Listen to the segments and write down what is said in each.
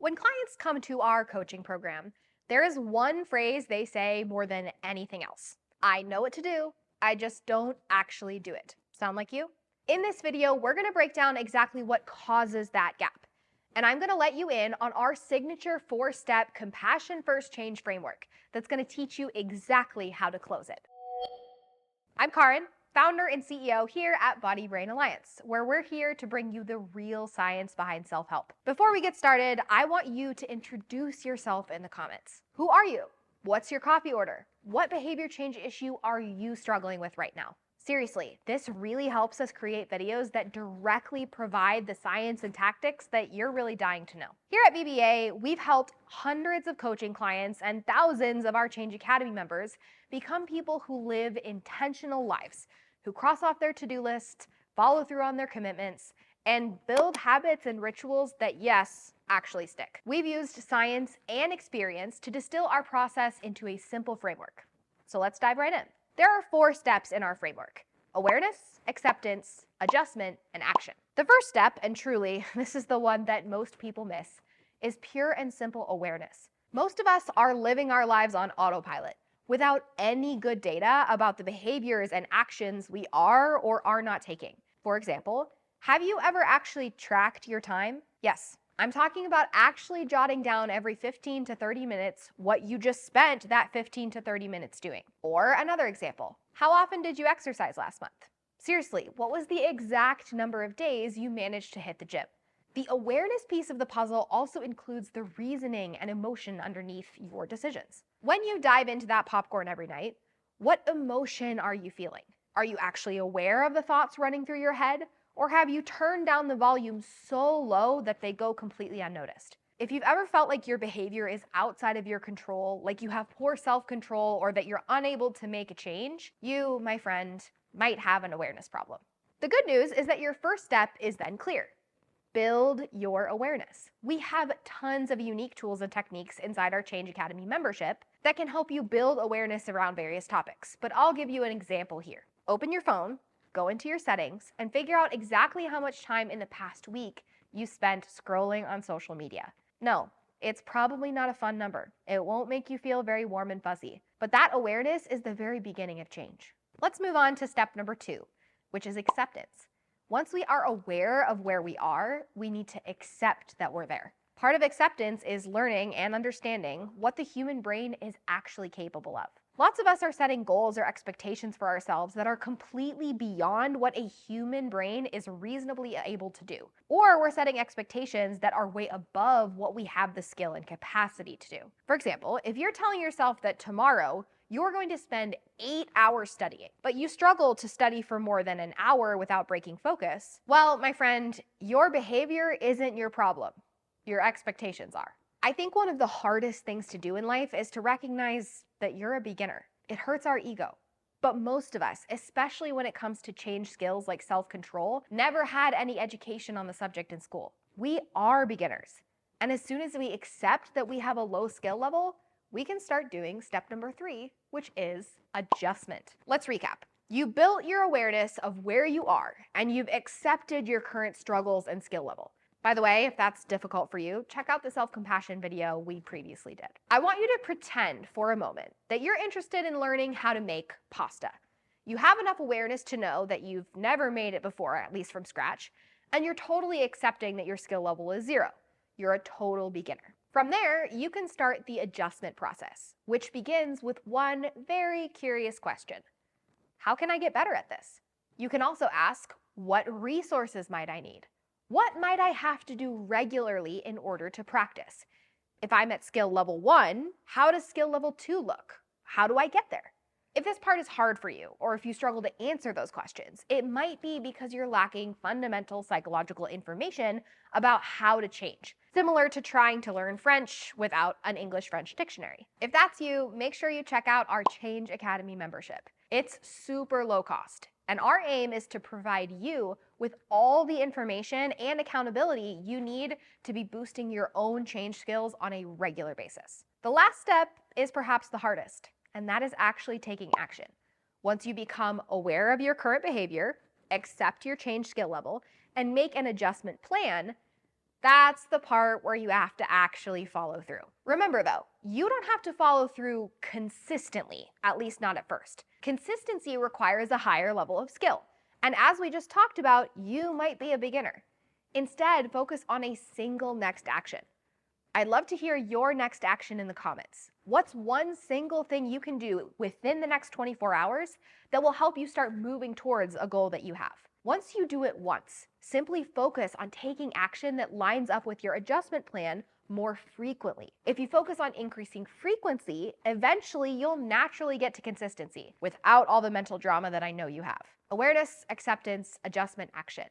When clients come to our coaching program, there is one phrase they say more than anything else. I know what to do, I just don't actually do it. Sound like you? In this video, we're gonna break down exactly what causes that gap. And I'm gonna let you in on our signature 4-step compassion first change framework that's gonna teach you exactly how to close it. I'm Karin, founder and CEO here at Body Brain Alliance, where we're here to bring you the real science behind self-help. Before we get started, I want you to introduce yourself in the comments. Who are you? What's your coffee order? What behavior change issue are you struggling with right now? Seriously, this really helps us create videos that directly provide the science and tactics that you're really dying to know. Here at BBA, we've helped hundreds of coaching clients and thousands of our Change Academy members become people who live intentional lives, who cross off their to-do list, follow through on their commitments, and build habits and rituals that, yes, actually stick. We've used science and experience to distill our process into a simple framework. So let's dive right in. There are 4 steps in our framework: awareness, acceptance, adjustment, and action. The first step, and truly, this is the one that most people miss, is pure and simple awareness. Most of us are living our lives on autopilot without any good data about the behaviors and actions we are or are not taking. For example, have you ever actually tracked your time? Yes, I'm talking about actually jotting down every 15 to 30 minutes what you just spent that 15 to 30 minutes doing. Or another example, how often did you exercise last month? Seriously, what was the exact number of days you managed to hit the gym? The awareness piece of the puzzle also includes the reasoning and emotion underneath your decisions. When you dive into that popcorn every night, what emotion are you feeling? Are you actually aware of the thoughts running through your head? Or have you turned down the volume so low that they go completely unnoticed? If you've ever felt like your behavior is outside of your control, like you have poor self-control, or that you're unable to make a change, you, my friend, might have an awareness problem. The good news is that your first step is then clear. Build your awareness. We have tons of unique tools and techniques inside our Change Academy membership that can help you build awareness around various topics, but I'll give you an example here. Open your phone, go into your settings, and figure out exactly how much time in the past week you spent scrolling on social media. No, it's probably not a fun number. It won't make you feel very warm and fuzzy, but that awareness is the very beginning of change. Let's move on to step number 2, which is acceptance. Once we are aware of where we are, we need to accept that we're there. Part of acceptance is learning and understanding what the human brain is actually capable of. Lots of us are setting goals or expectations for ourselves that are completely beyond what a human brain is reasonably able to do. Or we're setting expectations that are way above what we have the skill and capacity to do. For example, if you're telling yourself that tomorrow you're going to spend 8 hours studying, but you struggle to study for more than an hour without breaking focus, well, my friend, your behavior isn't your problem. Your expectations are. I think one of the hardest things to do in life is to recognize that you're a beginner. It hurts our ego. But most of us, especially when it comes to change skills like self-control, never had any education on the subject in school. We are beginners. And as soon as we accept that we have a low skill level, we can start doing step number 3, which is adjustment. Let's recap. You built your awareness of where you are, and you've accepted your current struggles and skill level. By the way, if that's difficult for you, check out the self-compassion video we previously did. I want you to pretend for a moment that you're interested in learning how to make pasta. You have enough awareness to know that you've never made it before, at least from scratch, and you're totally accepting that your skill level is 0. You're a total beginner. From there, you can start the adjustment process, which begins with one very curious question. How can I get better at this? You can also ask, what resources might I need? What might I have to do regularly in order to practice? If I'm at skill level 1, how does skill level 2 look? How do I get there? If this part is hard for you, or if you struggle to answer those questions, it might be because you're lacking fundamental psychological information about how to change, similar to trying to learn French without an English-French dictionary. If that's you, make sure you check out our Change Academy membership. It's super low cost, and our aim is to provide you with all the information and accountability you need to be boosting your own change skills on a regular basis. The last step is perhaps the hardest, and that is actually taking action. Once you become aware of your current behavior, accept your change skill level, and make an adjustment plan, That's the part where you have to actually follow through. Remember though, you don't have to follow through consistently, at least not at first. Consistency requires a higher level of skill. And as we just talked about, you might be a beginner. Instead, focus on a single next action. I'd love to hear your next action in the comments. What's one single thing you can do within the next 24 hours that will help you start moving towards a goal that you have? Once you do it once, simply focus on taking action that lines up with your adjustment plan more frequently. If you focus on increasing frequency, eventually you'll naturally get to consistency without all the mental drama that I know you have. Awareness, acceptance, adjustment, action.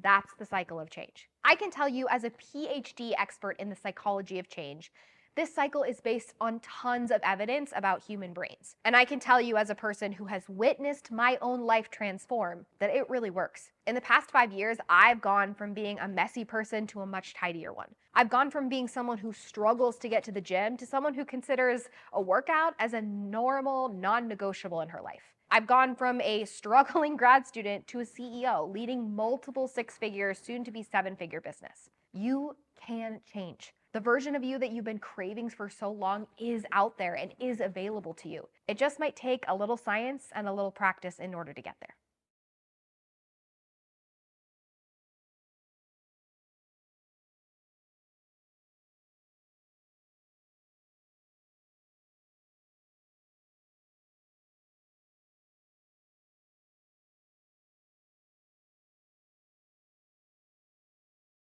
That's the cycle of change. I can tell you as a PhD expert in the psychology of change, this cycle is based on tons of evidence about human brains. And I can tell you as a person who has witnessed my own life transform that it really works. In the past 5 years, I've gone from being a messy person to a much tidier one. I've gone from being someone who struggles to get to the gym to someone who considers a workout as a normal, non-negotiable in her life. I've gone from a struggling grad student to a CEO leading multiple six-figure, soon-to-be seven-figure business. You can change. The version of you that you've been craving for so long is out there and is available to you. It just might take a little science and a little practice in order to get there.